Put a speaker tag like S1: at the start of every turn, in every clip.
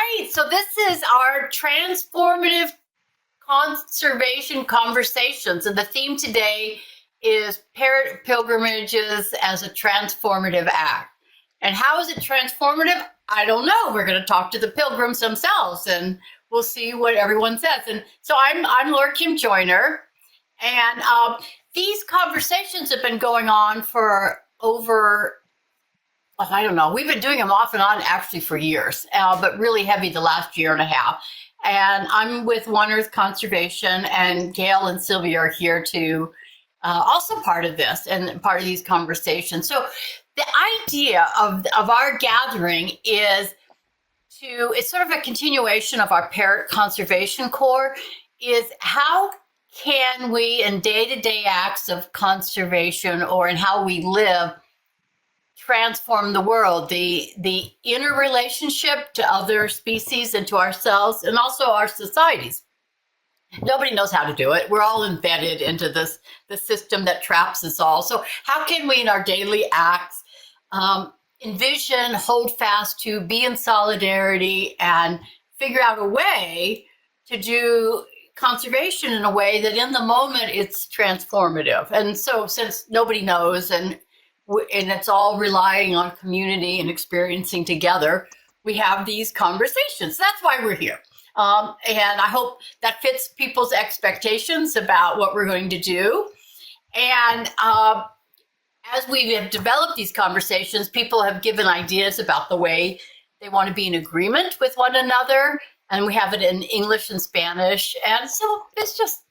S1: right, so this is our transformative conservation conversations, and the theme today is Parrot Pilgrimages as a transformative act. And how is it transformative? I don't know. We're going to talk to the pilgrims themselves, and we'll see what everyone says. And so I'm Laura Kim Joyner, and these conversations have been going on for over, I don't know, we've been doing them off and on actually for years, but really heavy the last year and a half. And I'm with One Earth Conservation, and Gail and Sylvia are here to also part of this and part of these conversations. So the idea of our gathering is it's sort of a continuation of our Parrot Conservation Core, is how can we in day-to-day acts of conservation or in how we live transform the world, the inner relationship to other species and to ourselves, and also our societies. Nobody knows how to do it. We're all embedded into the system that traps us all. So how can we in our daily acts envision, hold fast to, be in solidarity, and figure out a way to do conservation in a way that in the moment it's transformative? And so since nobody knows, and it's all relying on community and experiencing together, we have these conversations. That's why we're here. And I hope that fits people's expectations about what we're going to do. And as we have developed these conversations, people have given ideas about the way they want to be in agreement with one another. And we have it in English and Spanish. And so it's just,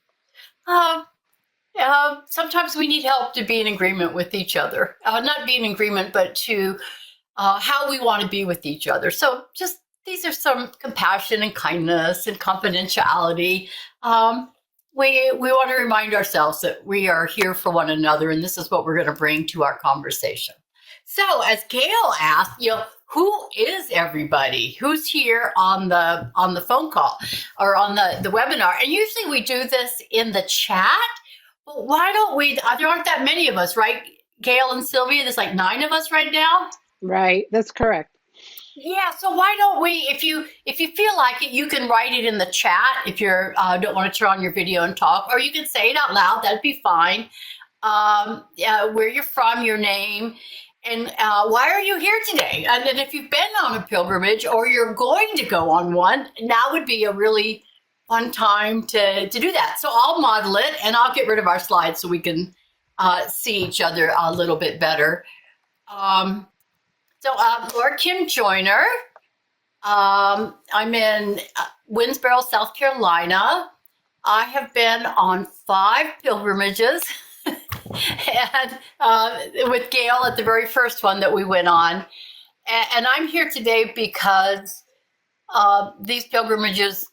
S1: sometimes we need help to be in agreement with each other. Not be in agreement, but to how we want to be with each other. So just these are some compassion and kindness and confidentiality. We want to remind ourselves that we are here for one another, and this is what we're going to bring to our conversation. So as Gail asked, who is everybody? Who's here on the phone call or on the webinar? And usually we do this in the chat. But why don't we? There aren't that many of us, right? Gail and Sylvia, there's like 9 of us right now.
S2: Right, that's correct.
S1: Yeah, so why don't we, if you feel like it, you can write it in the chat if you don't want to turn on your video and talk, or you can say it out loud, that'd be fine. Where you're from, your name, and why are you here today? And then if you've been on a pilgrimage or you're going to go on one, now would be a really fun time to do that. So I'll model it, and I'll get rid of our slides so we can see each other a little bit better. So Laura Kim Joyner. I'm in Winsboro, South Carolina. I have been on 5 pilgrimages, and with Gail at the very first one that we went on. And I'm here today because these pilgrimages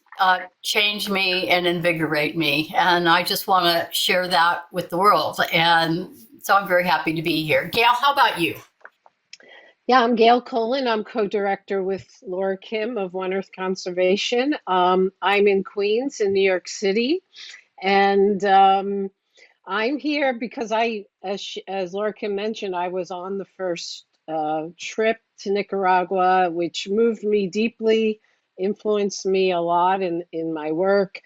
S1: change me and invigorate me. And I just want to share that with the world. And so I'm very happy to be here. Gail, how about you?
S2: Yeah, I'm Gail Colin. I'm co-director with Laura Kim of One Earth Conservation. I'm in Queens in New York City. And I'm here because as Laura Kim mentioned, I was on the first trip to Nicaragua, which moved me deeply, influenced me a lot in my work.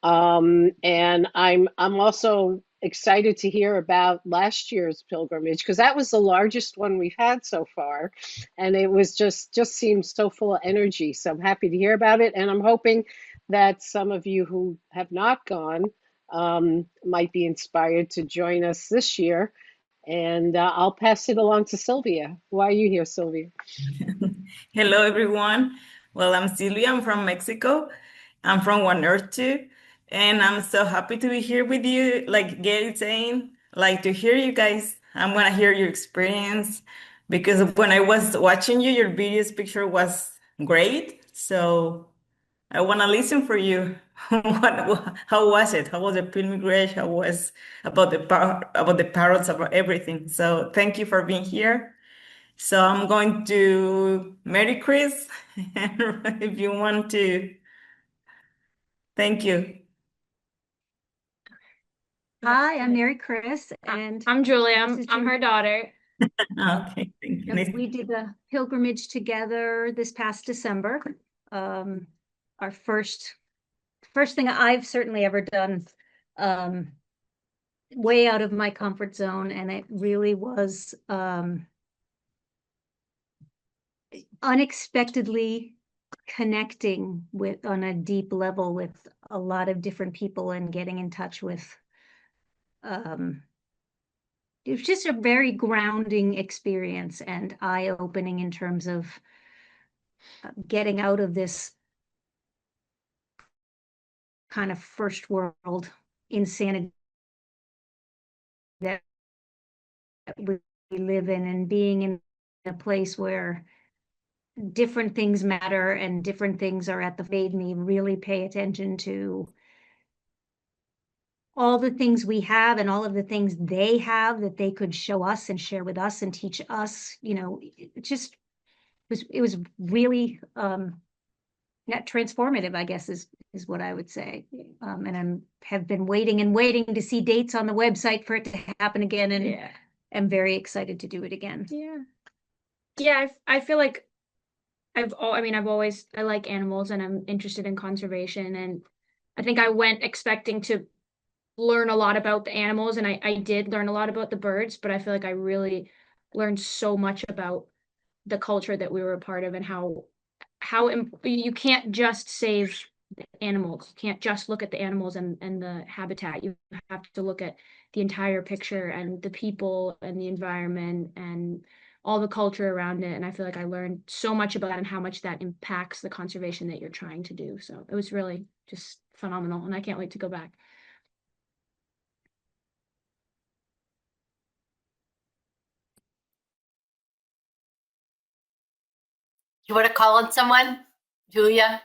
S2: And I'm also excited to hear about last year's pilgrimage, because that was the largest one we've had so far, and it was just seemed so full of energy. So I'm happy to hear about it, and I'm hoping that some of you who have not gone might be inspired to join us this year. And I'll pass it along to Sylvia. Why are you here, Sylvia?
S3: Hello, everyone. Well, I'm Sylvia. I'm from Mexico. I'm from One Earth too. And I'm so happy to be here with you. Like Gail is saying, like to hear you guys. I'm going to hear your experience, because when I was watching you, your video's picture was great. So I want to listen for you. How was it? How was the pilgrimage? How was about the parrots, about everything? So thank you for being here. So I'm going to Mary Chris, if you want to. Thank you.
S4: Hi, I'm Mary Chris, and
S5: I'm Julie. I'm her daughter.
S3: Okay, thank you.
S4: we did the pilgrimage together this past December. our first thing I've certainly ever done, way out of my comfort zone, and it really was unexpectedly connecting with on a deep level with a lot of different people and getting in touch with it was just a very grounding experience and eye-opening in terms of getting out of this kind of first world insanity that we live in, and being in a place where different things matter and different things are at the made me really pay attention to all the things we have and all of the things they have that they could show us and share with us and teach us. It just it was really net transformative, I guess is what I would say. And have been waiting and waiting to see dates on the website for it to happen again, and am very excited to do it again.
S5: Yeah, I feel like I like animals and I'm interested in conservation, and I think I went expecting to learn a lot about the animals, and I did learn a lot about the birds, but I feel like I really learned so much about the culture that we were a part of, and how you can't just save the animals. You can't just look at the animals and the habitat. You have to look at the entire picture and the people and the environment and all the culture around it. And I feel like I learned so much about it and how much that impacts the conservation that you're trying to do. So it was really just phenomenal, and I can't wait to go back.
S1: You want to call on someone, Julia?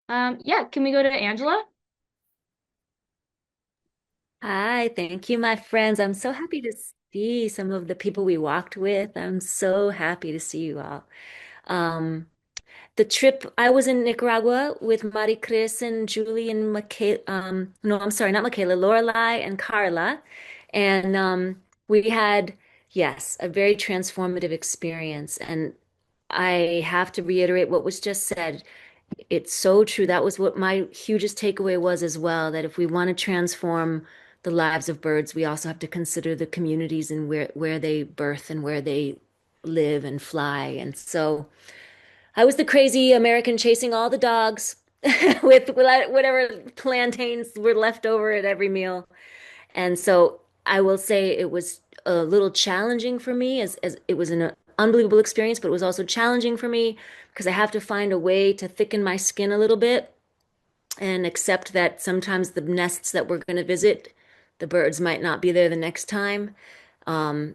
S5: Yeah, can we go to Angela?
S6: Hi, thank you, my friends. I'm so happy to see some of the people we walked with. I'm so happy to see you all. Um, the trip, I was in Nicaragua with Mari Chris and Julie and Michaela, no, I'm sorry, not Michaela, Lorelai and Carla. And we had, yes, a very transformative experience. And I have to reiterate what was just said. It's so true. That was what my hugest takeaway was as well, that if we want to transform the lives of birds, we also have to consider the communities and where they birth and where they live and fly. And so I was the crazy American chasing all the dogs with whatever plantains were left over at every meal. And so I will say it was a little challenging for me as it was an unbelievable experience, but it was also challenging for me because I have to find a way to thicken my skin a little bit and accept that sometimes the nests that we're going to visit, the birds might not be there the next time. Um,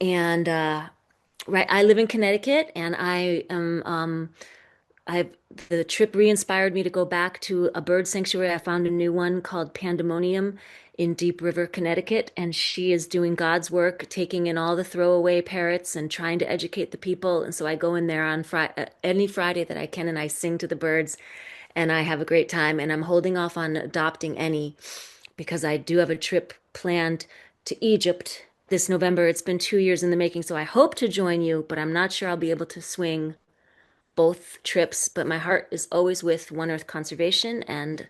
S6: and right, I live in Connecticut, and I've the trip re-inspired me to go back to a bird sanctuary. I found a new one called Pandemonium in Deep River, Connecticut, and she is doing God's work, taking in all the throwaway parrots and trying to educate the people. And so I go in there on any Friday that I can, and I sing to the birds, and I have a great time. And I'm holding off on adopting any because I do have a trip planned to Egypt this November. It's been 2 years in the making, so I hope to join you, but I'm not sure I'll be able to swing both trips. But my heart is always with One Earth Conservation and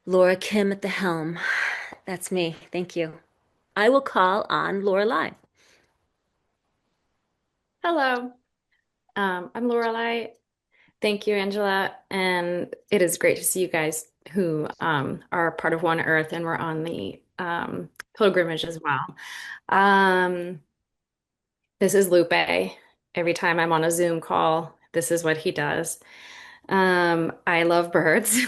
S6: Laura Kim at the helm. That's me. Thank you. I will call on Lorelai.
S7: Hello, I'm Lorelai. Thank you, Angela. And it is great to see you guys who are part of One Earth, and we're on the pilgrimage as well. Um, this is Lupe. Every time I'm on a Zoom call, this is what he does. I love birds,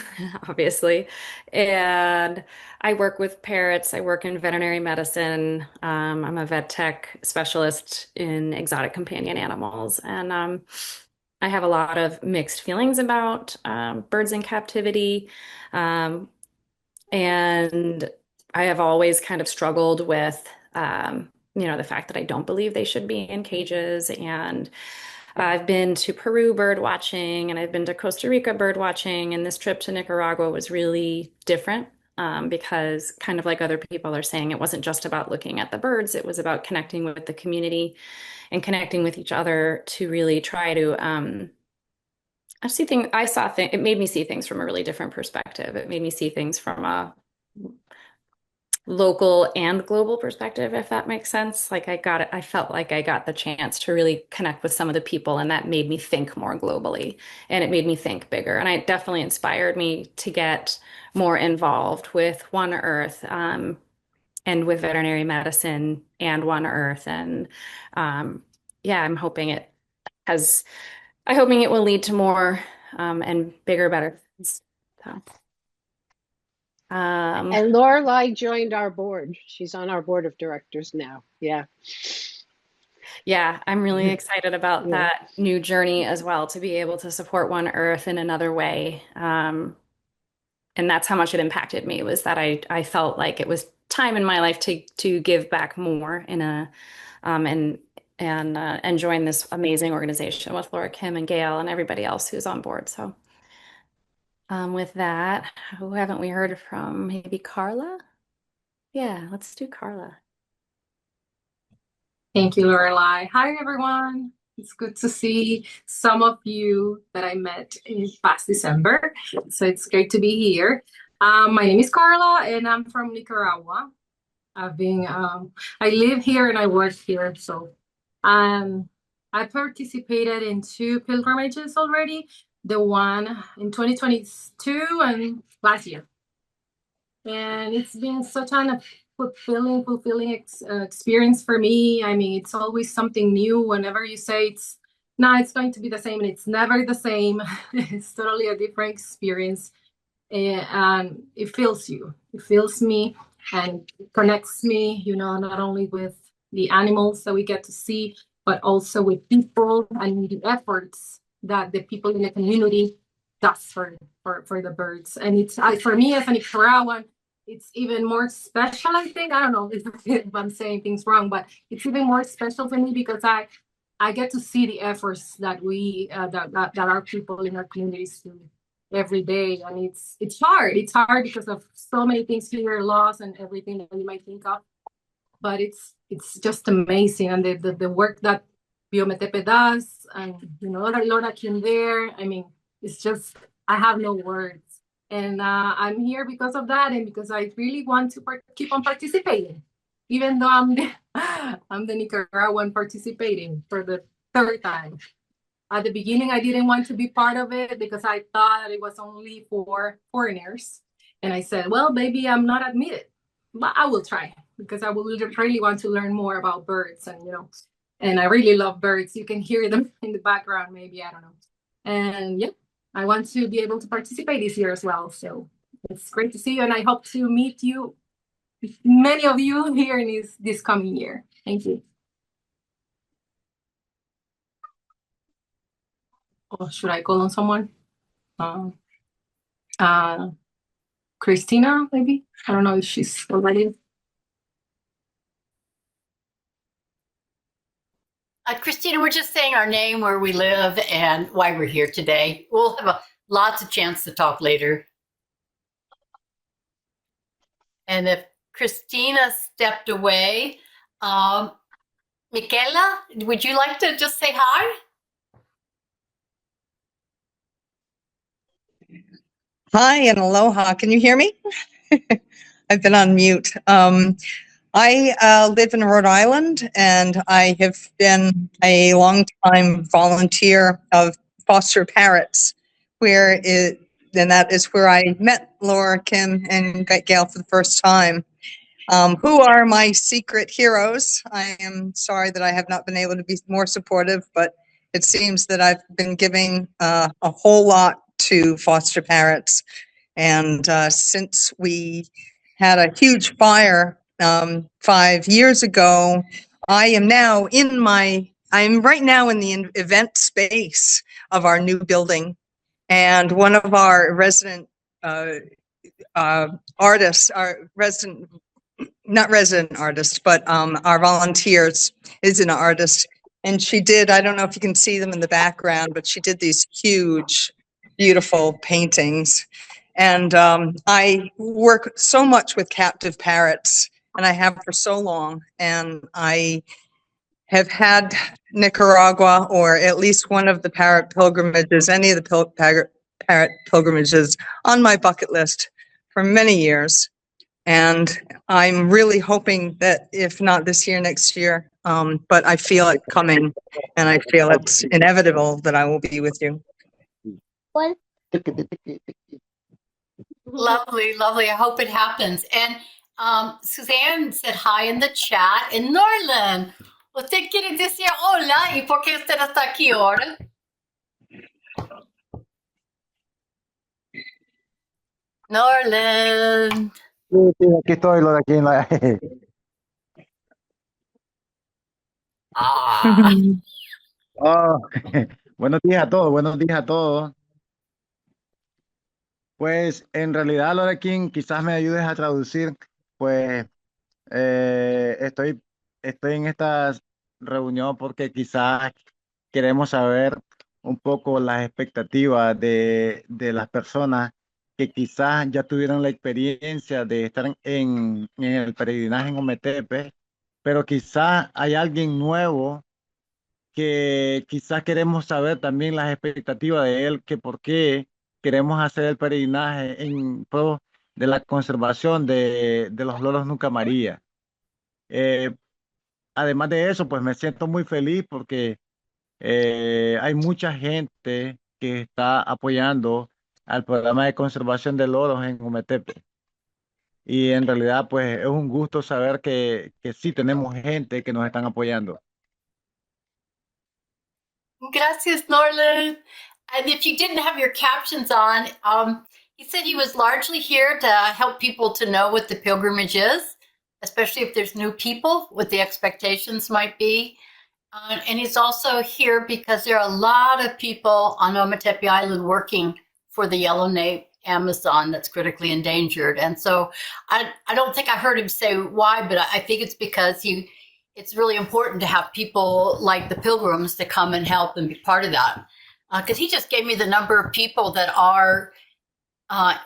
S7: obviously, and I work with parrots. I work in veterinary medicine. I'm a vet tech specialist in exotic companion animals, and I have a lot of mixed feelings about birds in captivity. Um, and I have always kind of struggled with, the fact that I don't believe they should be in cages. And I've been to Peru bird watching, and I've been to Costa Rica bird watching. And this trip to Nicaragua was really different because, kind of like other people are saying, it wasn't just about looking at the birds. It was about connecting with the community and connecting with each other to really try to it made me see things from a really different perspective. It made me see things from a local and global perspective, if that makes sense. Like I felt like I got the chance to really connect with some of the people, and that made me think more globally, and it made me think bigger. And it definitely inspired me to get more involved with One Earth, and with veterinary medicine and One Earth. And yeah, I'm hoping it will lead to more and bigger, better things. So,
S2: And Lorelai joined our board. She's on our board of directors now. Yeah.
S7: yeah, I'm really excited about
S2: Yeah.
S7: that new journey as well, to be able to support One Earth in another way. And that's how much it impacted me, was that I felt like it was time in my life to give back more in a and join this amazing organization with Laura Kim and Gail and everybody else who's on board. So with that, who haven't we heard from? Maybe Carla? Yeah, let's do Carla.
S8: Thank you, Lorelai. Hi, everyone. It's good to see some of you that I met in past December. So it's great to be here. My name is Carla, and I'm from Nicaragua. I live here and I work here. So I participated in 2 pilgrimages already. The one in 2022 and last year. And it's been such an fulfilling experience for me. I mean, it's always something new. Whenever you say it's going to be the same, and it's never the same. It's totally a different experience, and it fills you. It fills me and connects me. Not only with the animals that we get to see, but also with people and the efforts that the people in the community does for the birds. And for me as a Nicaraguan, it's even more special, I think. I don't know if I'm saying things wrong, but it's even more special for me because I get to see the efforts that that our people in our communities do every day. And it's hard. It's hard because of so many things here, laws and everything that you might think of. But it's just amazing. And the work that Biometepe does, and Laura Kim there. I mean, it's just, I have no words. And I'm here because of that, and because I really want to keep on participating, even though I'm the Nicaraguan participating for the 3rd time. At the beginning, I didn't want to be part of it because I thought it was only for foreigners. And I said, well, maybe I'm not admitted, but I will try because I will really want to learn more about birds. And I really love birds. You can hear them in the background, maybe, I don't know. And yeah, I want to be able to participate this year as well. So it's great to see you, and I hope to meet you, many of you here in this coming year. Thank you. Or should I call on someone? Christina, maybe? I don't know if she's already.
S1: Christina, we're just saying our name, where we live, and why we're here today. We'll have lots of chance to talk later. And if Christina stepped away, Michaela, would you like to just say hi?
S9: Hi and aloha. Can you hear me? I've been on mute. I live in Rhode Island, and I have been a long-time volunteer of foster parrots, and that is where I met Laura Kim and Gail for the first time, who are my secret heroes. I am sorry that I have not been able to be more supportive, but it seems that I've been giving a whole lot to foster parrots. And since we had a huge fire 5 years ago, I am right now in the event space of our new building. And one of our resident artists, not resident artists, but our volunteers, is an artist. And she did, I don't know if you can see them in the background, but she did these huge, beautiful paintings. And I work so much with captive parrots, and I have for so long. And I have had Nicaragua or at least one of the Parrot Pilgrimages, any of the Parrot Pilgrimages on my bucket list for many years. And I'm really hoping that if not this year, next year, but I feel it coming and I feel it's inevitable that I will be with you.
S1: Lovely, lovely. I hope it happens. And Suzanne said hi in the chat. And Norland, ¿usted quiere decir hola? ¿Y por qué usted está aquí ahora? Norland.
S10: Sí, aquí estoy, lo de aquí en la...
S1: Ah.
S10: Oh, buenos días a todos, buenos días a todos. Pues en realidad, Lorequín, quizás me ayudes a traducir, pues estoy en esta reunión porque quizás queremos saber un poco las expectativas de las personas que quizás ya tuvieron la experiencia de estar en el peregrinaje en Ometepe, pero quizás hay alguien nuevo que quizás queremos saber también las expectativas de él, que por qué queremos hacer el peregrinaje en pro de la conservación de los loros Nunca María. Eh, Además de eso, pues me siento muy feliz porque hay mucha gente que está apoyando al programa de conservación de loros en Ometepe. Y en realidad, pues es un gusto saber que sí tenemos gente que nos están apoyando.
S1: Gracias, Norland. And if you didn't have your captions on, he said he was largely here to help people to know what the pilgrimage is, especially if there's new people, what the expectations might be. And he's also here because there are a lot of people on Ometepe Island working for the yellownape Amazon that's critically endangered. And so I don't think I heard him say why, but I think it's because it's really important to have people like the pilgrims to come and help and be part of that. Because he just gave me the number of people that are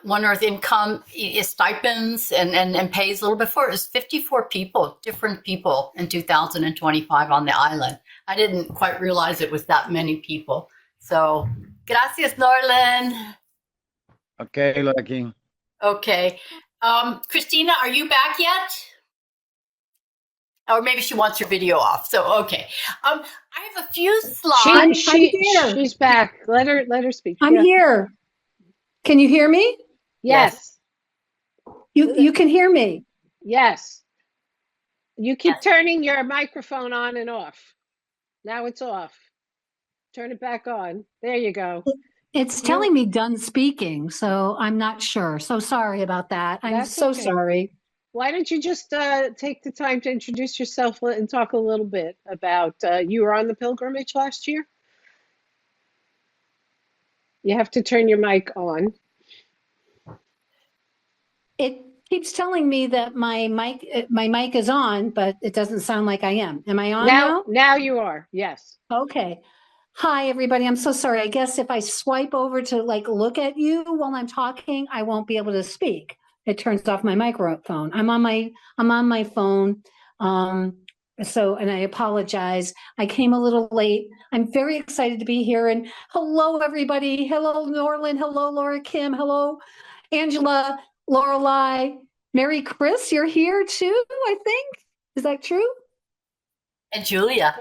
S1: One Earth income is stipends and pays a little bit for it. It's 54 people, different people in 2025 on the island. I didn't quite realize it was that many people. So, gracias, Norland.
S10: Okay, Lorequín.
S1: Okay. Christina, are you back yet? Or maybe she wants her video off. So, okay. I have a few slides.
S2: She's back. Let her speak.
S11: I'm here. Can you hear me?
S2: Yes.
S11: You can hear me.
S2: Yes. You keep turning your microphone on and off. Now it's off. Turn it back on. There you go.
S11: It's telling me done speaking, so I'm not sure. So sorry about that. I'm so
S2: okay.
S11: sorry.
S2: Why don't you just take the time to introduce yourself and talk a little bit about you were on the pilgrimage last year? You have to turn your mic on.
S11: It keeps telling me that my mic is on, but it doesn't sound like I am. Am I on now?
S2: Now you are. Yes.
S11: Okay. Hi, everybody. I'm so sorry. I guess if I swipe over to like look at you while I'm talking, I won't be able to speak. It turns off my microphone. I'm on my phone. And I apologize. I came a little late. I'm very excited to be here. And hello, everybody. Hello, Norland. Hello, Laura Kim. Hello, Angela, Lorelei, Mary Chris. You're here too, I think. Is that true?
S1: And Julia.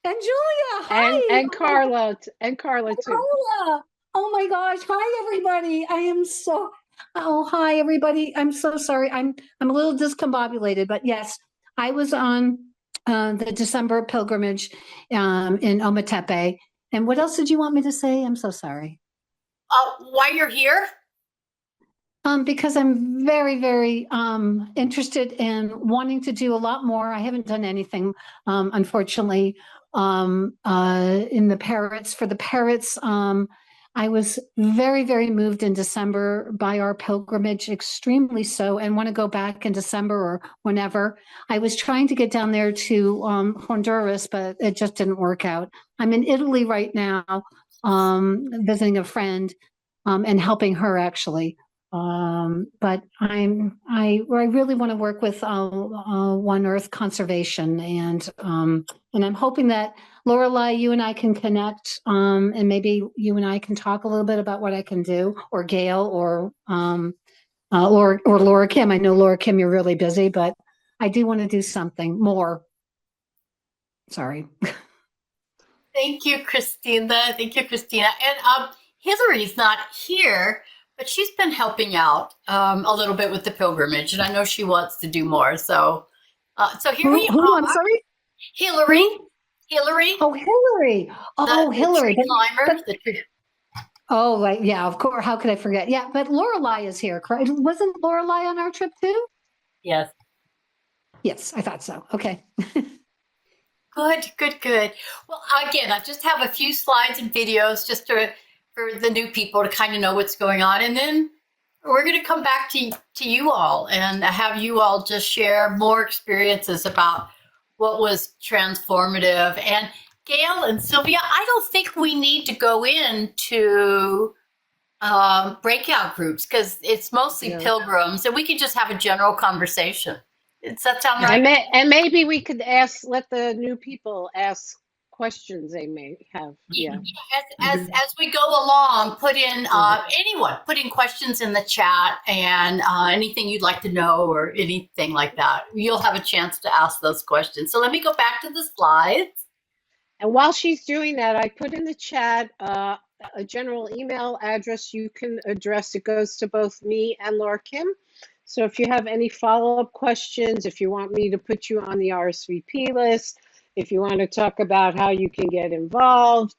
S11: And Julia. Hi.
S2: And Carla. And Carla too.
S11: Carla. Oh my gosh. Hi, everybody. Oh, hi, everybody. I'm so sorry. I'm a little discombobulated, but yes, I was on the December pilgrimage in Ometepe. And what else did you want me to say? I'm so sorry.
S1: Why you're here?
S11: Because I'm very, very interested in wanting to do a lot more. I haven't done anything, unfortunately, in the parrots. For the parrots, I was very, very moved in December by our pilgrimage, extremely so, and want to go back in December or whenever. I was trying to get down there to Honduras, but it just didn't work out. I'm in Italy right now, visiting a friend and helping her actually. But I really want to work with One Earth Conservation, and I'm hoping that Lorelei, you and I can connect, and maybe you and I can talk a little bit about what I can do, or Gail, or Laura Kim. I know Laura Kim, you're really busy, but I do want to do something more. Sorry.
S1: Thank you, Christina. Thank you, Christina. And Hillary's not here, but she's been helping out a little bit with the pilgrimage, and I know she wants to do more. So here we are.
S11: I'm sorry?
S1: Hillary. Hillary.
S11: Oh, Hillary. Oh, Hillary.
S1: The tree climber.
S11: Oh, like, yeah, of course. How could I forget? Yeah, but Lorelei is here, correct? Wasn't Lorelei on our trip too?
S1: Yes.
S11: Yes, I thought so. Okay.
S1: Good. Well, again, I just have a few slides and videos just for the new people to kind of know what's going on. And then we're going to come back to you all and have you all just share more experiences about what was transformative. And Gail and Sylvia, I don't think we need to go into breakout groups because it's mostly pilgrims, and we can just have a general conversation. Does that sound right?
S2: And maybe we could let the new people ask questions they may have. Yeah.
S1: As we go along, put in questions in the chat, and anything you'd like to know or anything like that. You'll have a chance to ask those questions. So let me go back to the slides.
S2: And while she's doing that, I put in the chat a general email address you can address. It goes to both me and Laura Kim. So if you have any follow-up questions, if you want me to put you on the RSVP list, if you want to talk about how you can get involved,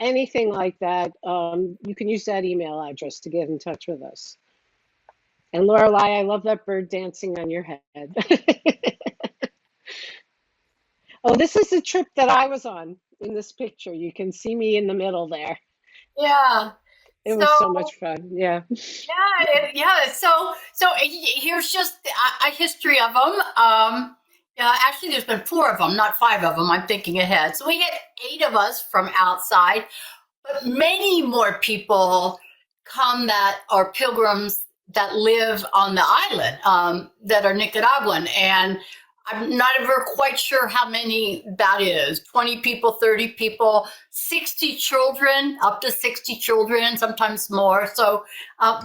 S2: anything like that, you can use that email address to get in touch with us. And Lorelei, I love that bird dancing on your head. Oh, this is the trip that I was on in this picture. You can see me in the middle there.
S1: Yeah.
S2: It was so much fun. Yeah.
S1: Yeah. So here's just a history of them. Actually, there's been 4 of them, not 5 of them. I'm thinking ahead. So we had 8 of us from outside, but many more people come that are pilgrims that live on the island, that are Nicaraguan. And I'm not ever quite sure how many that is. 20 people, 30 people, 60 children, up to 60 children, sometimes more. So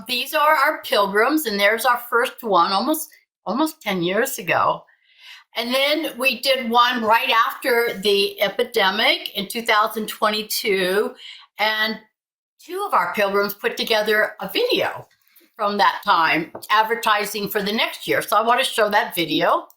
S1: these are our pilgrims, and there's our first one almost 10 years ago. And then we did one right after the epidemic in 2022, and 2 of our pilgrims put together a video from that time, advertising for the next year. So I want to show that video.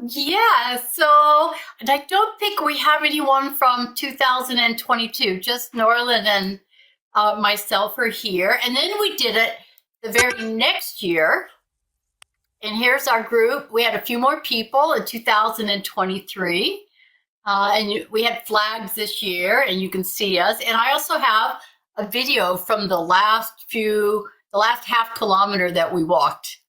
S1: Yeah, so and I don't think we have anyone from 2022, just Norland and myself are here. And then we did it the very next year. And here's our group. We had a few more people in 2023. And we had flags this year, and you can see us. And I also have a video from the last half kilometer that we walked.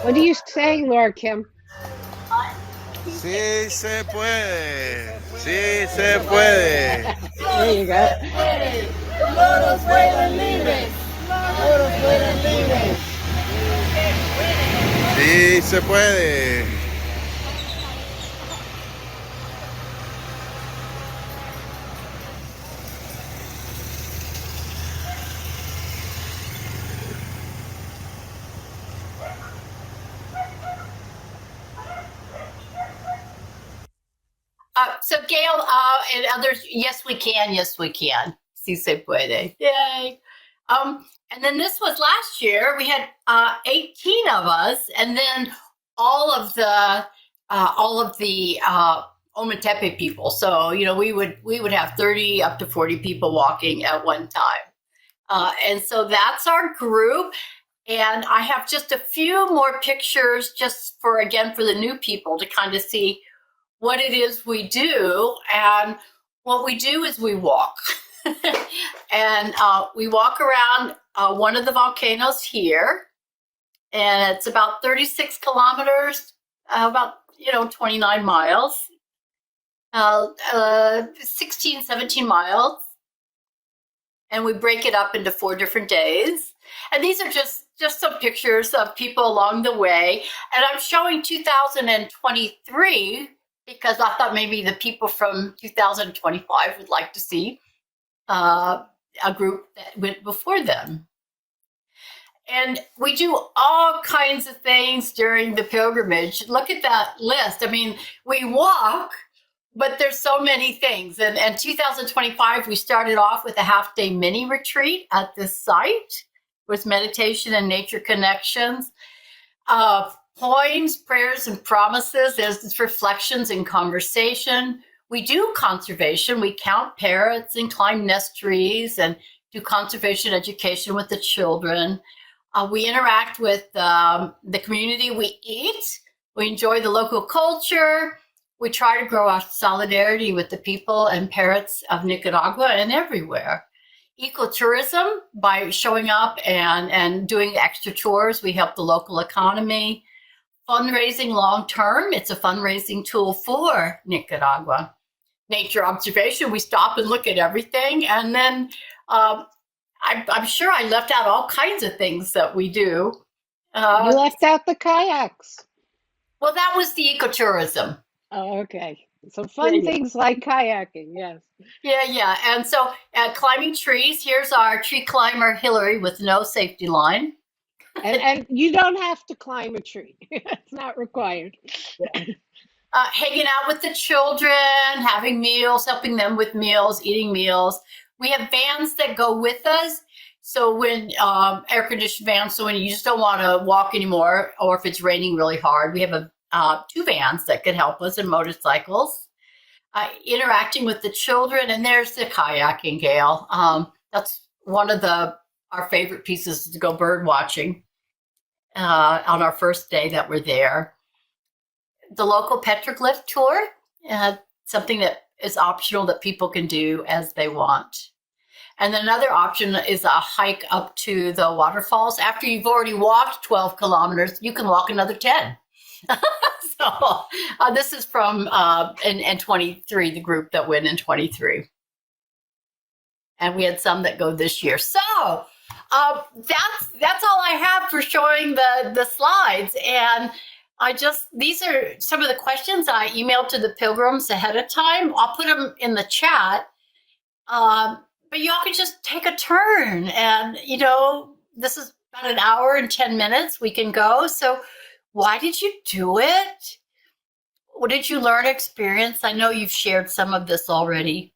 S2: What are you saying, Laura Kim?
S12: Sí se puede. Sí se puede.
S2: There you go.
S13: Todos vuelan libres.
S12: Sí se puede.
S1: So Gail and others, yes we can, yes we can. Si se puede. Yay. And then this was last year. We had 18 of us, and then all of the Ometepe people. So we would have 30 up to 40 people walking at one time. And so that's our group. And I have just a few more pictures just for the new people to kind of see what it is we do. And what we do is we walk. And we walk around one of the volcanoes here. And it's about 36 kilometers, about 29 miles, 16, 17 miles. And we break it up into 4 different days. And these are just some pictures of people along the way. And I'm showing 2023 because I thought maybe the people from 2025 would like to see a group that went before them. And we do all kinds of things during the pilgrimage. Look at that list. I mean, we walk, but there's so many things. And 2025, we started off with a half-day mini retreat at this site with meditation and nature connections. Poems, prayers, and promises. There's reflections and conversation. We do conservation. We count parrots and climb nest trees and do conservation education with the children. We interact with the community. We eat. We enjoy the local culture. We try to grow our solidarity with the people and parrots of Nicaragua and everywhere. Ecotourism, by showing up and doing extra tours, we help the local economy. Fundraising long-term, it's a fundraising tool for Nicaragua. Nature observation, we stop and look at everything. And then I'm sure I left out all kinds of things that we do.
S2: You left out the kayaks.
S1: Well, that was the ecotourism.
S2: Oh, okay. So fun things like kayaking, yes.
S1: Yeah. And so climbing trees, here's our tree climber, Hillary, with no safety line.
S2: And you don't have to climb a tree. It's not required.
S1: Hanging out with the children, having meals, helping them with meals, eating meals. We have vans that go with us. So when air-conditioned vans, so when you just don't want to walk anymore, or if it's raining really hard, we have 2 vans that can help us, and motorcycles. Interacting with the children, and there's the kayaking, Gail. That's one of our favorite pieces, to go bird watching on our first day that we're there. The local petroglyph tour, something that is optional that people can do as they want. And then another option is a hike up to the waterfalls. After you've already walked 12 kilometers, you can walk another 10. So this is from in 23, the group that went in 23. And we had some that go this year. So that's all I have for showing the slides. And these are some of the questions I emailed to the pilgrims ahead of time. I'll put them in the chat. But y'all can just take a turn. And, this is about an hour and 10 minutes we can go. So why did you do it? What did you learn, experience? I know you've shared some of this already.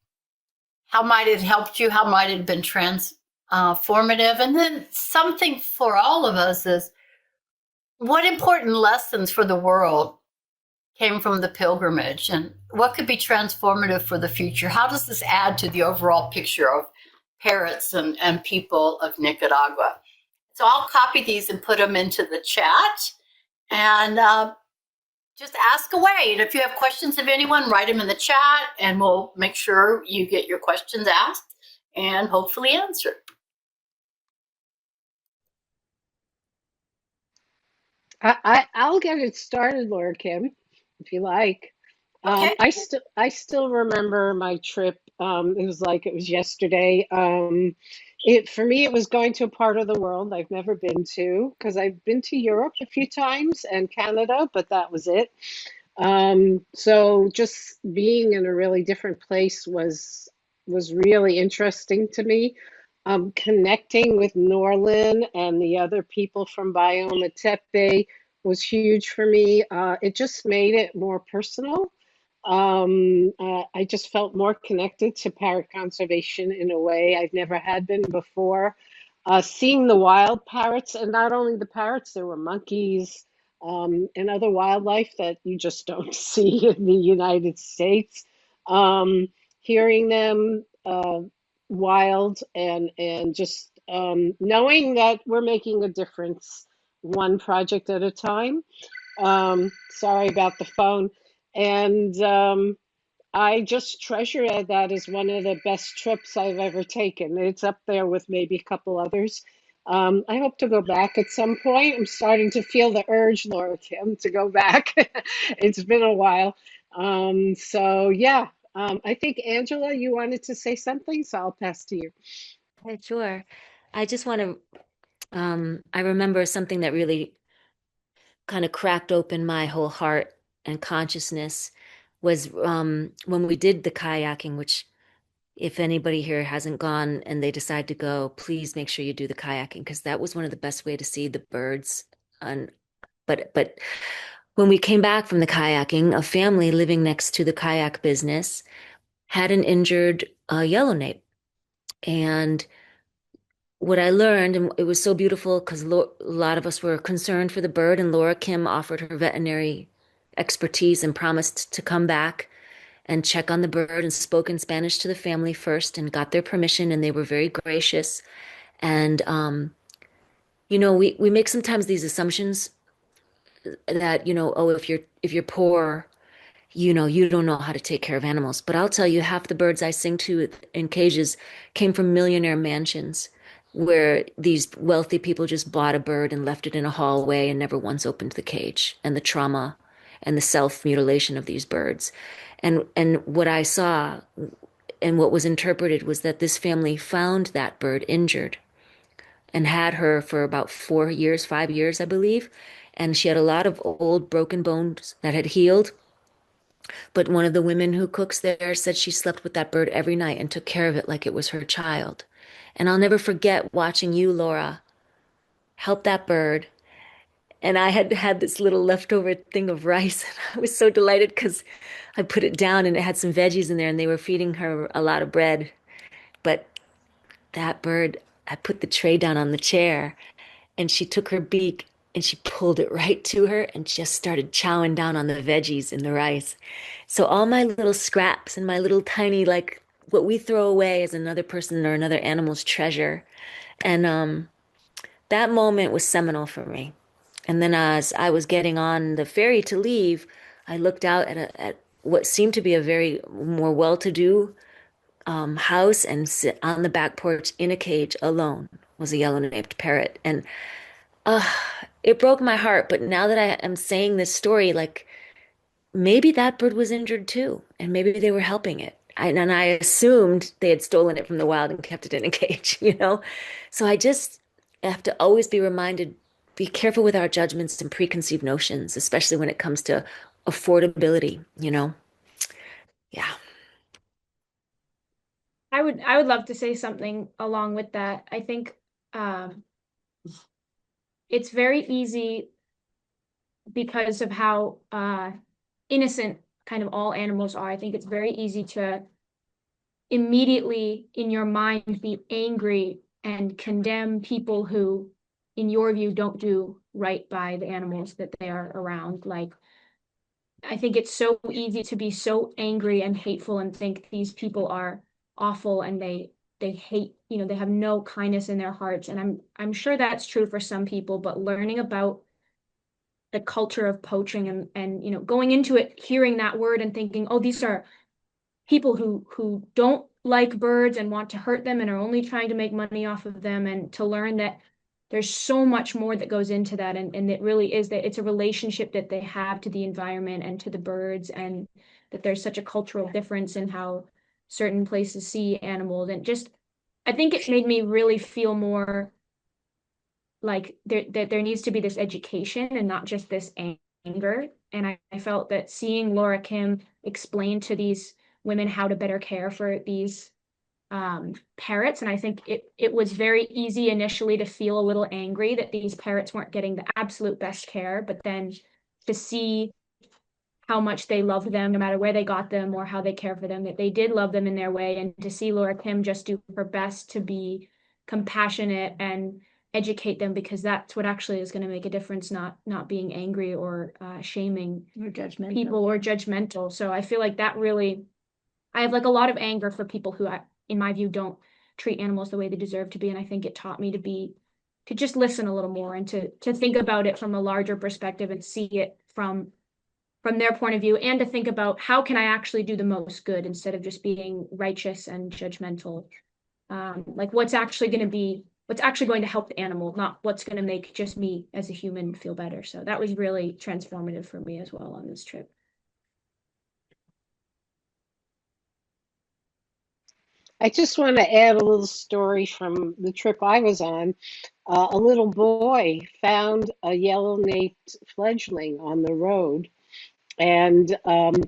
S1: How might it helped you? How might it have been transformative? And then something for all of us is, what important lessons for the world came from the pilgrimage, and what could be transformative for the future? How does this add to the overall picture of parrots and people of Nicaragua? So I'll copy these and put them into the chat, and just ask away. And if you have questions of anyone, write them in the chat, and we'll make sure you get your questions asked and hopefully answered.
S2: I'll get it started, Laura Kim, if you like.
S1: Okay.
S2: I still remember my trip. It was like it was yesterday. It for me it was going to a part of the world I've never been to because I've been to Europe a few times and Canada, but that was it. So just being in a really different place was really interesting to me. Connecting with Norlin and the other people from Bioma Tepe was huge for me. It just made it more personal. I just felt more connected to parrot conservation in a way I've never had been before. Seeing the wild parrots, and not only the parrots, there were monkeys, and other wildlife that you just don't see in the United States. Hearing them wild and just knowing that we're making a difference one project at a time. Sorry about the phone. And I just treasure that as one of the best trips I've ever taken. It's up there with maybe a couple others. I hope to go back at some point. I'm starting to feel the urge, Laura Kim, to go back. It's been a while. So yeah, I think Angela, you wanted to say something, so I'll pass to you.
S6: Okay, sure. I just want to, I remember something that really kind of cracked open my whole heart and consciousness was when we did the kayaking, which if anybody here hasn't gone and they decide to go, please make sure you do the kayaking because that was one of the best way to see the birds. And but when we came back from the kayaking, a family living next to the kayak business had an injured yellownape. And what I learned, and it was so beautiful because a lot of us were concerned for the bird, and Laura Kim offered her veterinary expertise and promised to come back and check on the bird and spoke in Spanish to the family first and got their permission, and they were very gracious. And we make sometimes these assumptions that, oh, if you're poor, you don't know how to take care of animals. But I'll tell you, half the birds I sing to in cages came from millionaire mansions where these wealthy people just bought a bird and left it in a hallway and never once opened the cage, and the trauma and the self-mutilation of these birds. And what I saw and what was interpreted was that this family found that bird injured and had her for about 4 years, 5 years, I believe. And she had a lot of old broken bones that had healed. But one of the women who cooks there said she slept with that bird every night and took care of it like it was her child. And I'll never forget watching you, Laura, help that bird. And I had this little leftover thing of rice. And I was so delighted because I put it down and it had some veggies in there and they were feeding her a lot of bread. But that bird, I put the tray down on the chair and she took her beak and she pulled it right to her and just started chowing down on the veggies and the rice. So all my little scraps and my little tiny, like what we throw away as another person or another animal's treasure. And that moment was seminal for me. And then as I was getting on the ferry to leave, I looked out at what seemed to be a very more well-to-do house, and sit on the back porch in a cage alone was a yellow-naped parrot. And uh, it broke my heart. But now that I am saying this story, like maybe that bird was injured too, and maybe they were helping it. And I assumed they had stolen it from the wild and kept it in a cage. So I just have to always be reminded, be careful with our judgments and preconceived notions, especially when it comes to affordability. Yeah.
S5: I would love to say something along with that. I think it's very easy because of how innocent kind of all animals are. I think it's very easy to immediately in your mind be angry and condemn people who, in your view, don't do right by the animals that they are around. Like, I think it's so easy to be so angry and hateful and think these people are awful and they hate, they have no kindness in their hearts. And I'm sure that's true for some people, but learning about the culture of poaching and going into it, hearing that word and thinking, oh, these are people who don't like birds and want to hurt them and are only trying to make money off of them, and to learn that there's so much more that goes into that, and it really is that it's a relationship that they have to the environment and to the birds, and that there's such a cultural difference in how certain places see animals. And just, I think it made me really feel more like there needs to be this education and not just this anger. And I felt that seeing Laura Kim explain to these women how to better care for these parrots, and I think it was very easy initially to feel a little angry that these parrots weren't getting the absolute best care, but then to see how much they loved them no matter where they got them or how they care for them, that they did love them in their way, and to see Laura Kim just do her best to be compassionate and educate them, because that's what actually is going to make a difference, not being angry or shaming
S11: Or judgmental.
S5: people or judgmental. So I feel like that really, I have like a lot of anger for people who, in my view, don't treat animals the way they deserve to be. And I think it taught me to just listen a little more and to think about it from a larger perspective and see it from their point of view, and to think about how can I actually do the most good instead of just being righteous and judgmental. Like what's actually going to help the animal, not what's going to make just me as a human feel better. So that was really transformative for me as well on this trip.
S2: I just want to add a little story from the trip I was on. A little boy found a yellow-naped fledgling on the road and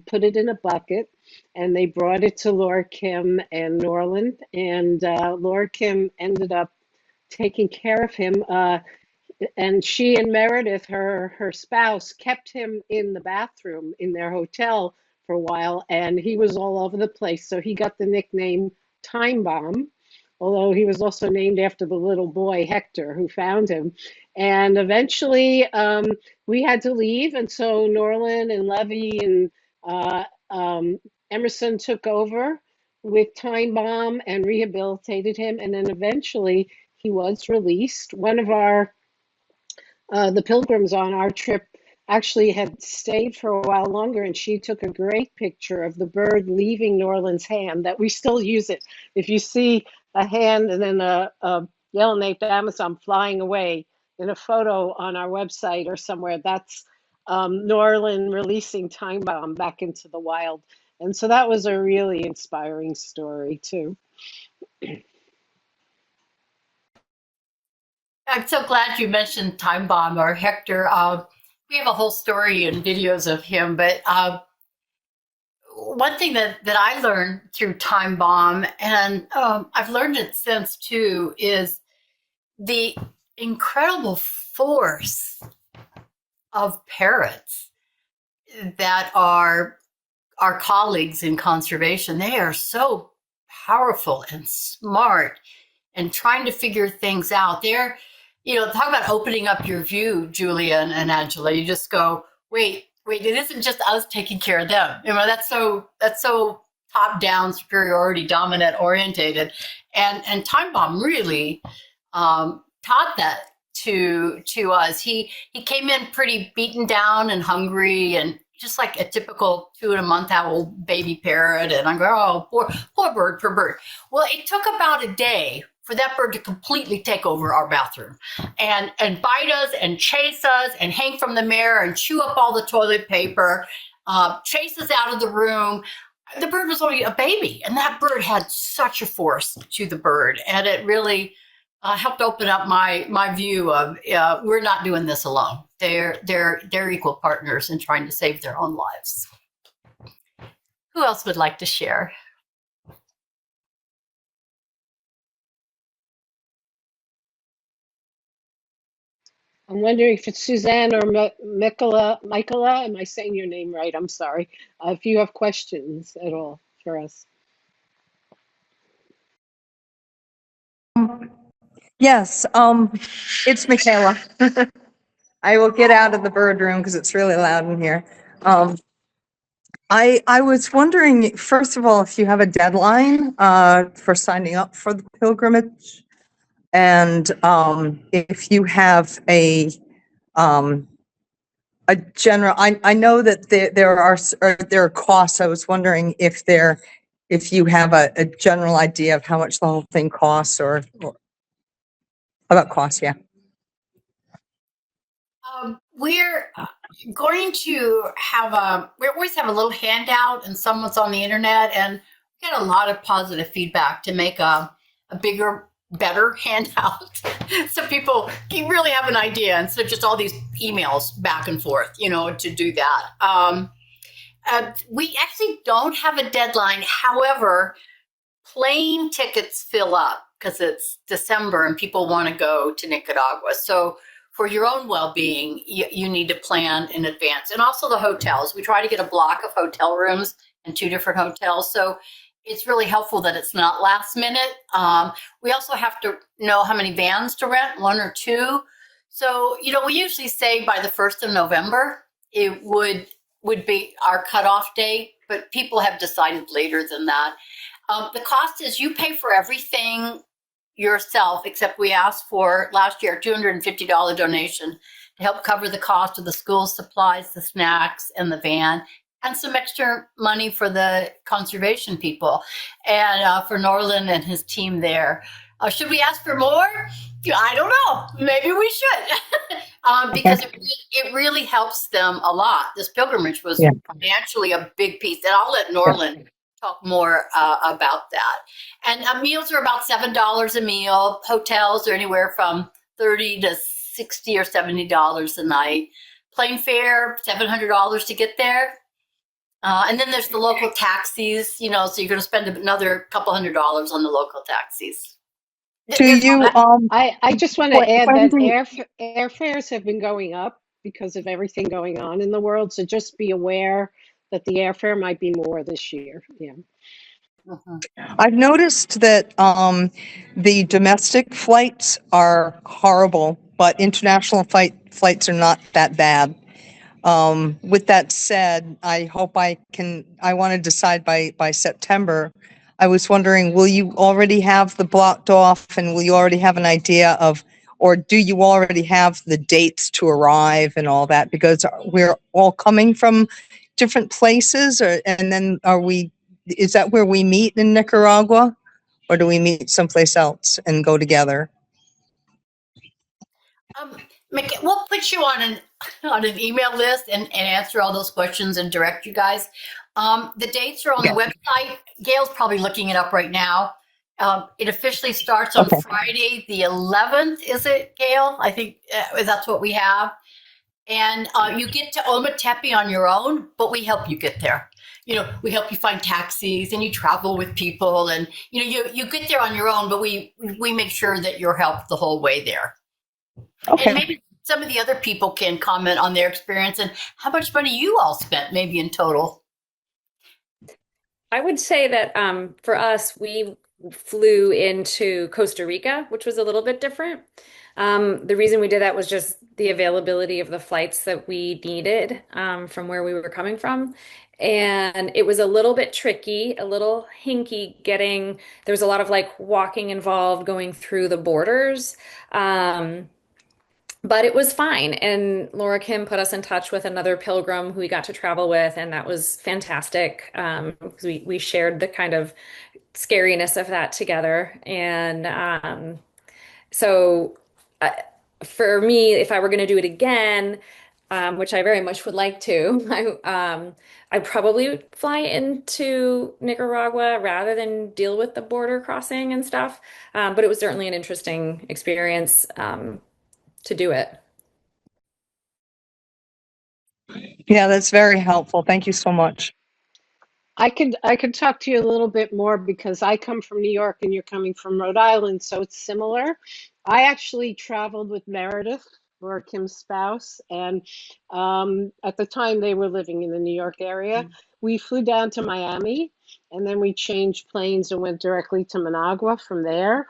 S2: put it in a bucket, and they brought it to Laura Kim and Norland, and Laura Kim ended up taking care of him. And she and Meredith, her spouse, kept him in the bathroom in their hotel for a while, and he was all over the place. So he got the nickname Time Bomb, although he was also named after the little boy Hector who found him. And eventually we had to leave, and so Norland and Levy and Emerson took over with Time Bomb and rehabilitated him, and then eventually he was released. One of the pilgrims on our trip actually had stayed for a while longer, and she took a great picture of the bird leaving Norland's hand that we still use it. If you see a hand and then a yellow-naped Amazon flying away in a photo on our website or somewhere, that's Norland releasing Time Bomb back into the wild. And so that was a really inspiring story too.
S1: I'm so glad you mentioned Time Bomb or Hector. We have a whole story and videos of him, but one thing that I learned through Time Bomb, and I've learned it since too, is the incredible force of parrots that are our colleagues in conservation. They are so powerful and smart and trying to figure things out. They're, talk about opening up your view, Julia and Angela. You just go, wait, it isn't just us taking care of them. That's so top-down, superiority, dominant orientated. And Time Bomb really taught that to us. He came in pretty beaten down and hungry and just like a typical 2-month-old baby parrot. And I go, oh, poor bird, poor bird. Well, it took about a day for that bird to completely take over our bathroom and bite us and chase us and hang from the mirror and chew up all the toilet paper, chase us out of the room. The bird was only a baby, and that bird had such a force to the bird. And it really helped open up my view of we're not doing this alone. They're equal partners in trying to save their own lives. Who else would like to share?
S2: I'm wondering if it's Suzanne or Michaela. Am I saying your name right? I'm sorry. If you have questions at all for us.
S9: Yes, it's Michaela. I will get out of the bird room because it's really loud in here. I was wondering, first of all, if you have a deadline for signing up for the pilgrimage, and if you have a general. I know that there are costs. I was wondering if you have a general idea of how much the whole thing costs, or about costs. Yeah.
S1: we're going to we always have a little handout and someone's on the internet, and we get a lot of positive feedback to make a bigger, better handout. So people can really have an idea instead of just all these emails back and forth, to do that. We actually don't have a deadline. However, plane tickets fill up because it's December and people want to go to Nicaragua. So for your own well-being, you need to plan in advance. And also the hotels. We try to get a block of hotel rooms in 2 different hotels. So it's really helpful that it's not last minute. We also have to know how many vans to rent, 1 or 2. So, we usually say by the 1st of November, it would be our cutoff date, but people have decided later than that. The cost is you pay for everything yourself, except we asked for last year a $250 donation to help cover the cost of the school supplies, the snacks, and the van, and some extra money for the conservation people and for Norland and his team there. Should we ask for more? I don't know. Maybe we should, because it really helps them a lot. This pilgrimage was financially a big piece, and I'll let Norland talk more about that. And meals are about $7 a meal. Hotels are anywhere from $30 to $60 or $70 a night. Plane fare, $700 to get there. And then there's the local taxis, so you're going to spend another couple $100 on the local taxis.
S2: I just want to add that airfares have been going up because of everything going on in the world. So just be aware that the airfare might be more this year. Yeah.
S9: I've noticed that the domestic flights are horrible, but international flights are not that bad. With that said, I hope I want to decide by September. I was wondering, will you already have the blocked off, and will you already have an idea of, or do you already have the dates to arrive and all that? Because we're all coming from different places, and then is that where we meet in Nicaragua, or do we meet someplace else and go together?
S1: We'll put you on an email list and answer all those questions and direct you guys. The dates are on the website. Gail's probably looking it up right now. It officially starts on Friday, the 11th. Is it, Gail? I think that's what we have. And you get to Ometepe on your own, but we help you get there. We help you find taxis, and you travel with people, and you get there on your own, but we make sure that you're helped the whole way there. Okay. And maybe some of the other people can comment on their experience and how much money you all spent, maybe in total.
S7: I would say that for us, we flew into Costa Rica, which was a little bit different. The reason we did that was just the availability of the flights that we needed from where we were coming from. And it was a little bit tricky, a little hinky there was a lot of walking involved, going through the borders. But it was fine. And Laura Kim put us in touch with another pilgrim who we got to travel with, and that was fantastic. Because we shared the kind of scariness of that together. And so for me, if I were going to do it again, which I very much would like to, I'd probably fly into Nicaragua rather than deal with the border crossing and stuff. But it was certainly an interesting experience to do it.
S9: Yeah, that's very helpful. Thank you so much.
S2: I could talk to you a little bit more because I come from New York and you're coming from Rhode Island, so it's similar. I actually traveled with Meredith, or Kim's spouse, and at the time they were living in the New York area. We flew down to Miami, and then we changed planes and went directly to Managua from there.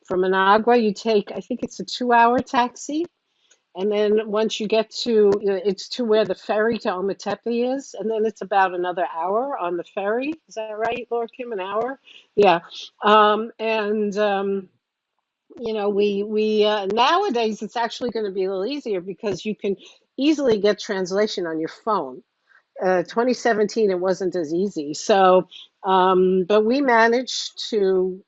S2: From Managua, you take, I think it's a 2-hour taxi. And then once you get it's to where the ferry to Ometepe is, and then it's about another hour on the ferry. Is that right, Laura Kim? An hour? Yeah. We nowadays it's actually going to be a little easier because you can easily get translation on your phone. 2017, it wasn't as easy. So, but we managed to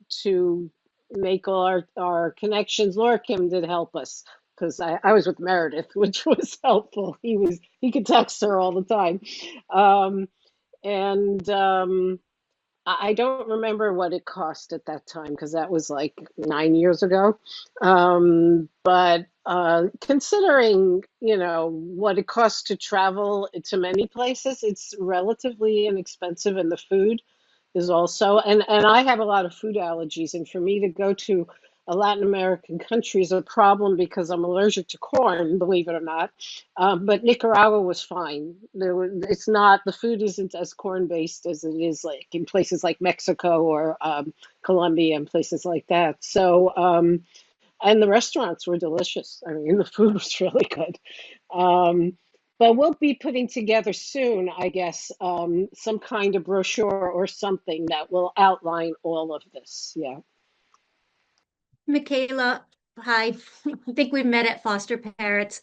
S2: make all our connections. Laura Kim did help us because I was with Meredith, which was helpful. He could text her all the time. And I don't remember what it cost at that time because that was like 9 years ago. But considering, what it costs to travel to many places, it's relatively inexpensive, and the food is also, and I have a lot of food allergies, and for me to go to a Latin American country is a problem because I'm allergic to corn, believe it or not. But Nicaragua was fine. It's not, the food isn't as corn based as it is like in places like Mexico or Colombia and places like that. So, and the restaurants were delicious. I mean, the food was really good. Um, but we'll be putting together soon, I guess, some kind of brochure or something that will outline all of this. Yeah.
S4: Michaela, hi. I think we met at Foster Parrots.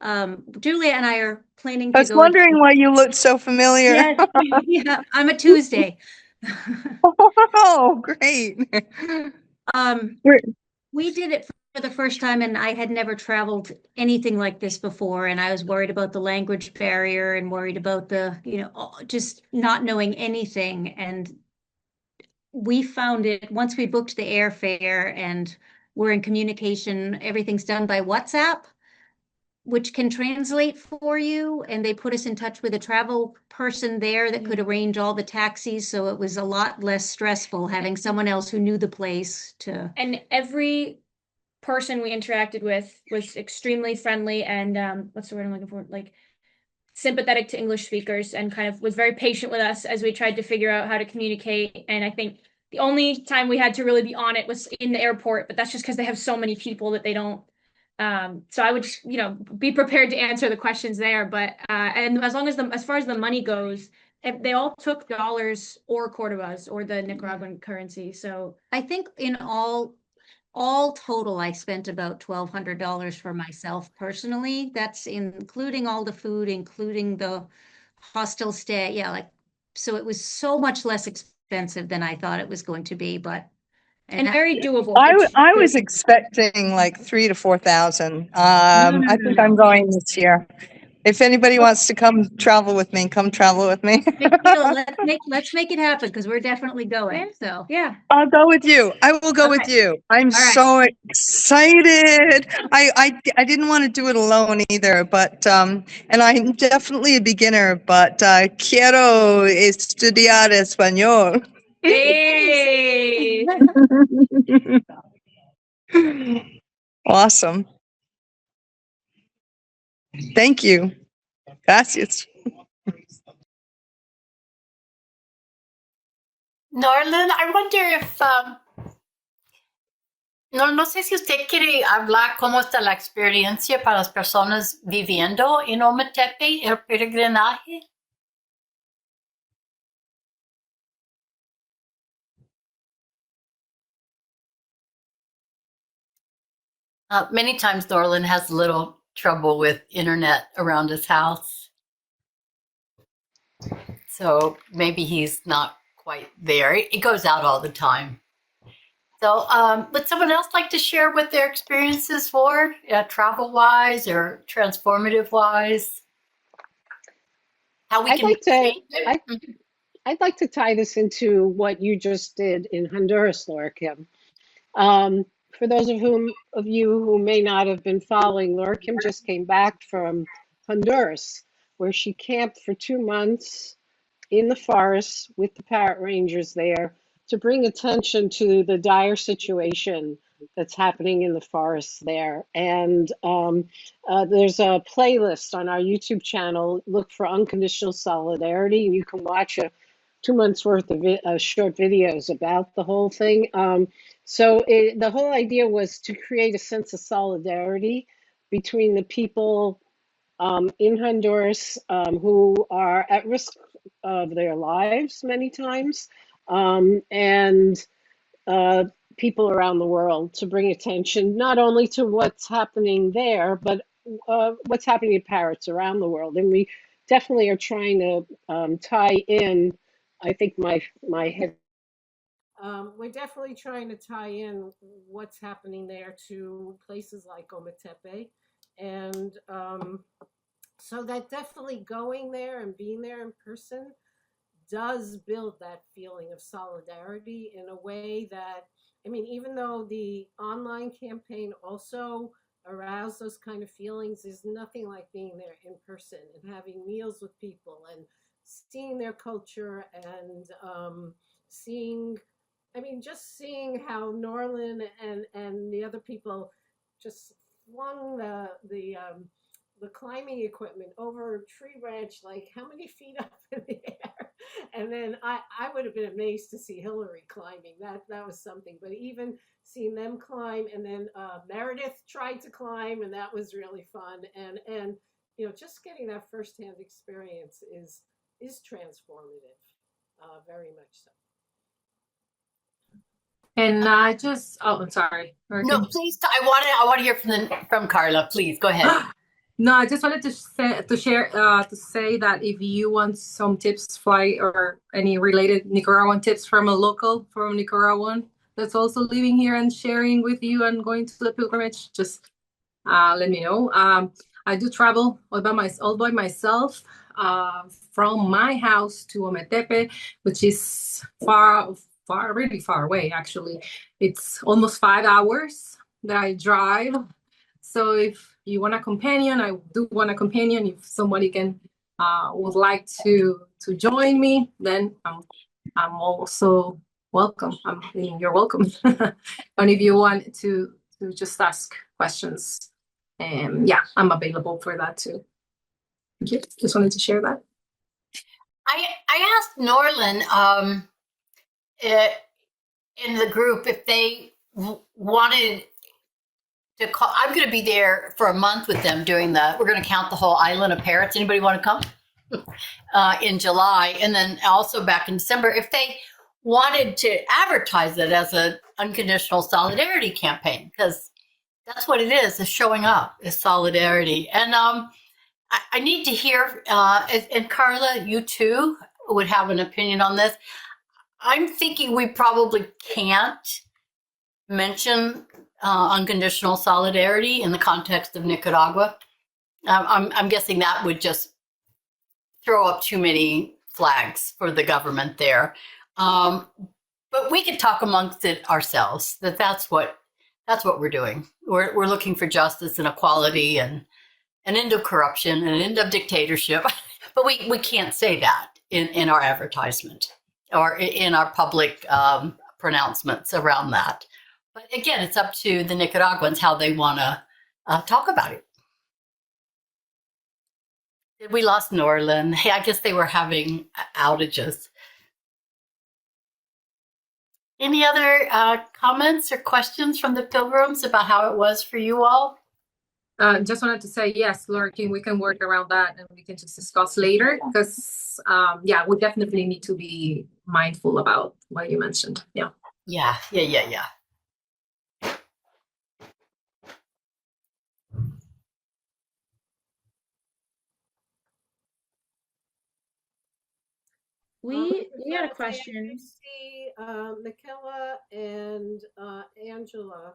S4: Julia and I are planning
S9: I
S4: to
S9: was
S4: go.
S9: wondering why you looked so familiar.
S4: Yes, yeah, I'm a Tuesday.
S9: Oh, great. We're-
S4: We did it for the first time, and I had never traveled anything like this before, and I was worried about the language barrier and worried about just not knowing anything. And we found it once we booked the airfare and we're in communication, everything's done by WhatsApp, which can translate for you. And they put us in touch with a travel person there that could arrange all the taxis. So it was a lot less stressful having someone else who knew the place to.
S5: And every person we interacted with was extremely friendly and what's the word I'm looking for? Like sympathetic to English speakers and kind of was very patient with us as we tried to figure out how to communicate. And I think the only time we had to really be on it was in the airport, but that's just because they have so many people that they don't. So I would just, be prepared to answer the questions there. But and as far as the money goes, they all took dollars or cordobas or the Nicaraguan currency. So
S4: I think in all total, I spent about $1,200 for myself personally. That's including all the food, including the hostel stay. Yeah, so it was so much less expensive than I thought it was going to be,
S5: and very doable.
S9: I was expecting like 3,000 to 4,000. I think I'm going this year. If anybody wants to come travel with me, come travel with me.
S4: Let's make it happen because we're definitely going. So
S5: yeah,
S9: I'll go with you. I will go with you. I'm so excited. I didn't want to do it alone either, but and I'm definitely a beginner, but quiero estudiar español.
S5: hey.
S9: Awesome. Thank you. Gracias.
S1: Norland, I wonder if, no sé si usted quiere hablar cómo está la experiencia para las personas viviendo en Ometepe, el peregrinaje. Many times Norland has a little trouble with internet around his house. So maybe he's not quite there. It goes out all the time. So would someone else like to share what their experiences were, travel-wise or transformative-wise? How we
S2: I'd
S1: can
S2: like to
S1: change it?
S2: I'd like to tie this into what you just did in Honduras, Laura Kim. For those of you who may not have been following, Laura Kim just came back from Honduras, where she camped for 2 months in the forest with the parrot rangers there to bring attention to the dire situation that's happening in the forests there. And there's a playlist on our YouTube channel. Look for Unconditional Solidarity, and you can watch 2 months worth of short videos about the whole thing. So the whole idea was to create a sense of solidarity between the people in Honduras who are at risk of their lives many times, and people around the world, to bring attention not only to what's happening there, but what's happening to parrots around the world. And we definitely are trying to tie in. I think my head we're definitely trying to tie in what's happening there to places like Ometepe. And so that definitely going there and being there in person does build that feeling of solidarity in a way that, I mean, even though the online campaign also aroused those kind of feelings, there's nothing like being there in person and having meals with people and seeing their culture and seeing, I mean, just seeing how Norlin and the other people just flung the climbing equipment over a tree branch, like how many feet up in the air? And then I would have been amazed to see Hillary climbing. That was something. But even seeing them climb, and then Meredith tried to climb, and that was really fun. And you know, just getting that firsthand experience is transformative, very much so.
S8: And I just, oh, I'm sorry.
S1: No, please. I want to hear from Carla. Please go ahead.
S8: No, I just wanted to say that if you want some tips, flight or any related Nicaraguan tips from a local, from Nicaraguan that's also living here and sharing with you and going to the pilgrimage, just let me know. I do travel all by myself from my house to Ometepe, which is really far away. Actually, it's almost 5 hours that I drive. So if you want a companion, I do want a companion. If somebody would like to join me, then I'm also welcome. You're welcome. And if you want to just ask questions, yeah, I'm available for that too. Thank you. Just wanted to share that.
S1: I asked Norlin in the group if they wanted to call. I'm going to be there for a month with them doing we're going to count the whole island of parrots. Anybody want to come? In July, and then also back in December, if they wanted to advertise it as an unconditional solidarity campaign, because that's what it is showing up, is solidarity. And I need to hear, and Carla, you too would have an opinion on this. I'm thinking we probably can't mention unconditional solidarity in the context of Nicaragua. I'm guessing that would just throw up too many flags for the government there. But we could talk amongst it ourselves. That's what we're doing. We're looking for justice and equality and an end of corruption and an end of dictatorship. But we can't say that in our advertisement or in our public pronouncements around that. But again, it's up to the Nicaraguans how they want to talk about it. We lost Norlin. Hey, I guess they were having outages. Any other comments or questions from the pilgrims about how it was for you all?
S8: Just wanted to say, yes, Laura King, we can work around that and we can just discuss later because, yeah, we definitely need to be mindful about what you mentioned. Yeah.
S1: Yeah.
S5: We had a question.
S2: I see Michaela and Angela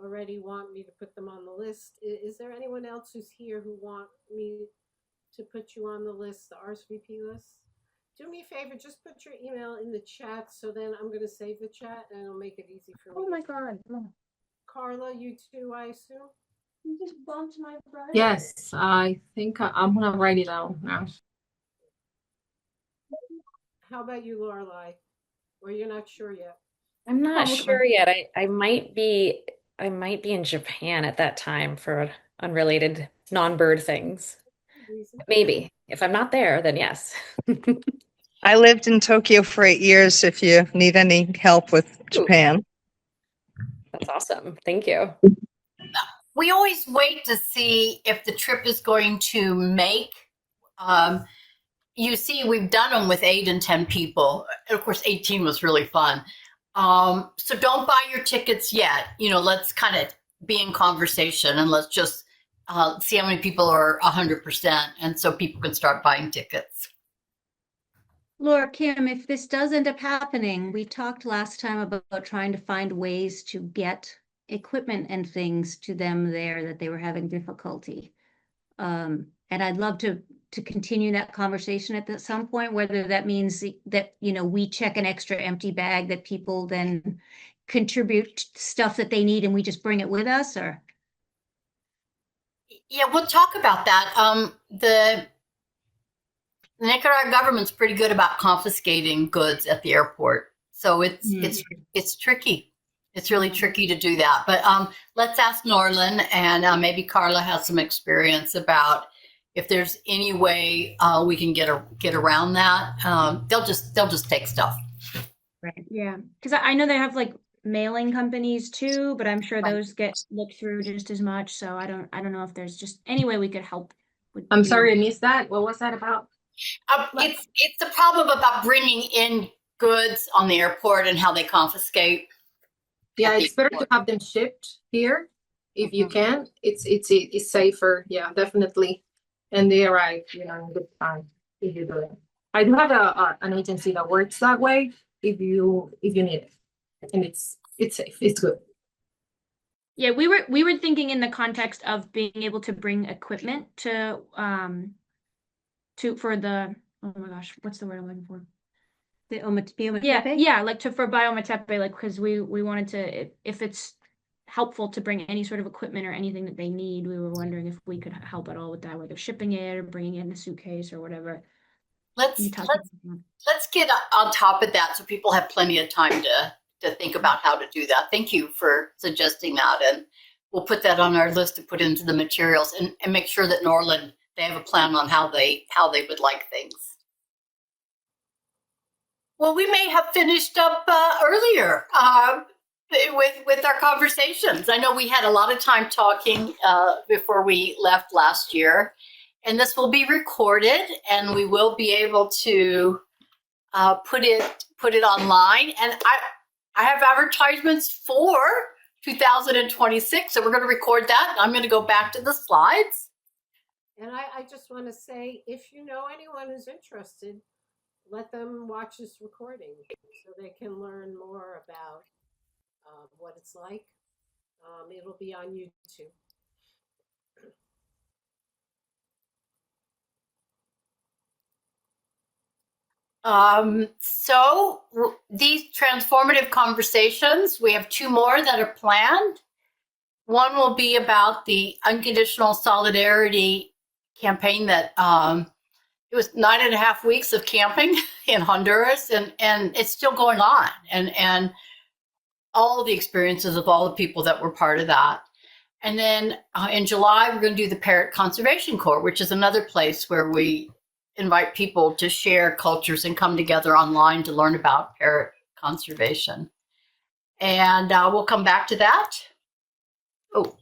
S2: already want me to put them on the list. Is there anyone else who's here who want me to put you on the list, the RSVP list? Do me a favor, just put your email in the chat, so then I'm going to save the chat and it'll make it easy for me.
S5: Oh my God.
S2: Carla, you too, I assume?
S5: You just bumped my brother.
S8: Yes, I think I'm going to write it down now.
S2: How about you, Lorelai? Or you're not sure yet?
S7: I'm not sure yet. I might be in Japan at that time for unrelated non-bird things. Maybe. If I'm not there, then yes.
S9: I lived in Tokyo for 8 years if you need any help with Japan.
S7: That's awesome. Thank you.
S1: We always wait to see if the trip is going to make. You see, we've done them with 8 and 10 people. Of course, 18 was really fun. So don't buy your tickets yet. You know, let's kind of be in conversation and let's just see how many people are 100%. And so people can start buying tickets.
S4: Laura Kim, if this does end up happening, we talked last time about trying to find ways to get equipment and things to them there that they were having difficulty. And I'd love to continue that conversation at some point, whether that means that, we check an extra empty bag that people then contribute stuff that they need and we just bring it with us, or?
S1: Yeah, we'll talk about that. The Nicaragua government's pretty good about confiscating goods at the airport. So it's tricky. It's really tricky to do that. But let's ask Norlin, and maybe Carla has some experience about if there's any way we can get around that. They'll just take stuff.
S5: Right. Yeah. Because I know they have like mailing companies too, but I'm sure those get looked through just as much. So I don't know if there's just any way we could help.
S8: I'm sorry, I missed that. What was that about?
S1: It's the problem about bringing in goods on the airport and how they confiscate.
S8: Yeah, it's better to have them shipped here if you can. It's safer. Yeah, definitely. And they arrive, in good time if you do it. I do have an agency that works that way if you need it, and it's safe. It's good.
S5: Yeah, we were thinking in the context of being able to bring equipment for the, oh my gosh, what's the word I'm looking for?
S4: The Biometepe?
S5: Yeah, like for Biometepe, like because we wanted to, if it's helpful to bring any sort of equipment or anything that they need, we were wondering if we could help at all with that, whether shipping it or bringing it in a suitcase or whatever.
S1: Let's get on top of that so people have plenty of time to think about how to do that. Thank you for suggesting that, and we'll put that on our list to put into the materials and make sure that Norlin, they have a plan on how they would like things. Well, we may have finished up earlier with our conversations. I know we had a lot of time talking before we left last year, and this will be recorded, and we will be able to put it online. And I have advertisements for 2026, so we're going to record that. I'm going to go back to the slides.
S2: And I just want to say, if you know anyone who's interested, let them watch this recording so they can learn more about what it's like. It'll be on YouTube.
S1: So these transformative conversations, we have 2 more that are planned. One will be about the unconditional solidarity campaign that it was 9.5 weeks of camping in Honduras, and it's still going on, and all the experiences of all the people that were part of that. And then in July, we're going to do the Parrot Conservation Corps, which is another place where we invite people to share cultures and come together online to learn about parrot conservation. And we'll come back to that. So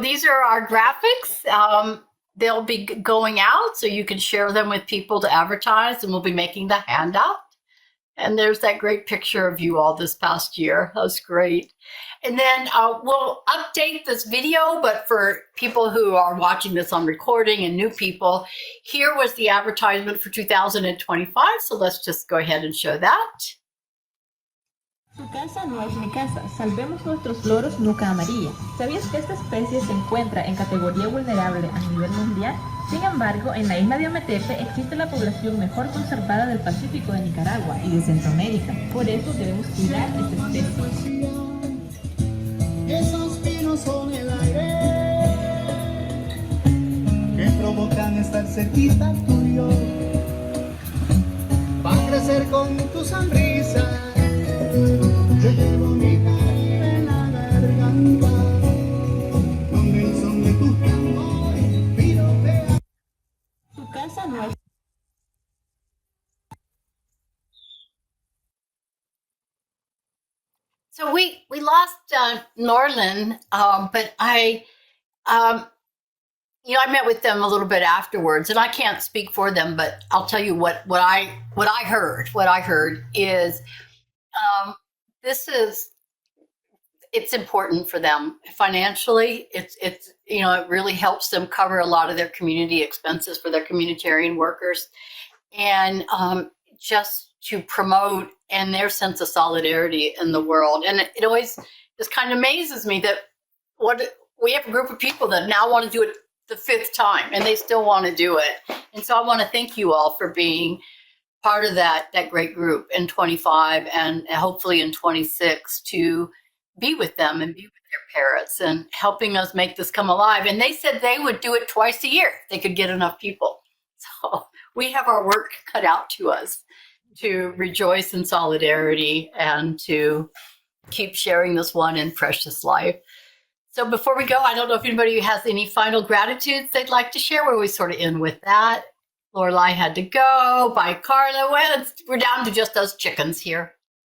S1: these are our graphics. They'll be going out, so you can share them with people to advertise, and we'll be making the handout. And there's that great picture of you all this past year. That was great. And then we'll update this video, but for people who are watching this on recording and new people, here was the advertisement for 2025. So let's just go ahead and show that.
S13: Tu casa no es mi casa. Salvemos nuestros loros nuca amarilla. ¿Sabías que esta especie se encuentra en categoría vulnerable a nivel mundial? Sin embargo, en la isla de Ometepe existe la población mejor conservada del Pacífico de Nicaragua y de Centroamérica. Por eso debemos cuidar esta especie.
S14: Esos pinos son el aire que provocan estar cerquita tuyo. Va a crecer con tu sonrisa. Yo llevo mi Caribe en la garganta, donde el son de tus tambores piropea.
S13: Tu casa no es.
S1: So we lost Norlin, but I met with them a little bit afterwards, and I can't speak for them, but I'll tell you what I heard. What I heard is this is it's important for them financially. It's you know, it really helps them cover a lot of their community expenses for their communitarian workers, and just to promote and their sense of solidarity in the world. And it always just kind of amazes me that we have a group of people that now want to do it the 5th time, and they still want to do it. And so I want to thank you all for being part of that great group in 25 and hopefully in 26 to be with them and be with their parrots and helping us make this come alive. And they said they would do it twice a year if they could get enough people. So we have our work cut out to us to rejoice in solidarity and to keep sharing this one and precious life. So before we go, I don't know if anybody has any final gratitudes they'd like to share. Where we sort of end with that. Lorelei had to go. Bye, Carla. Well, we're down to just us chickens here.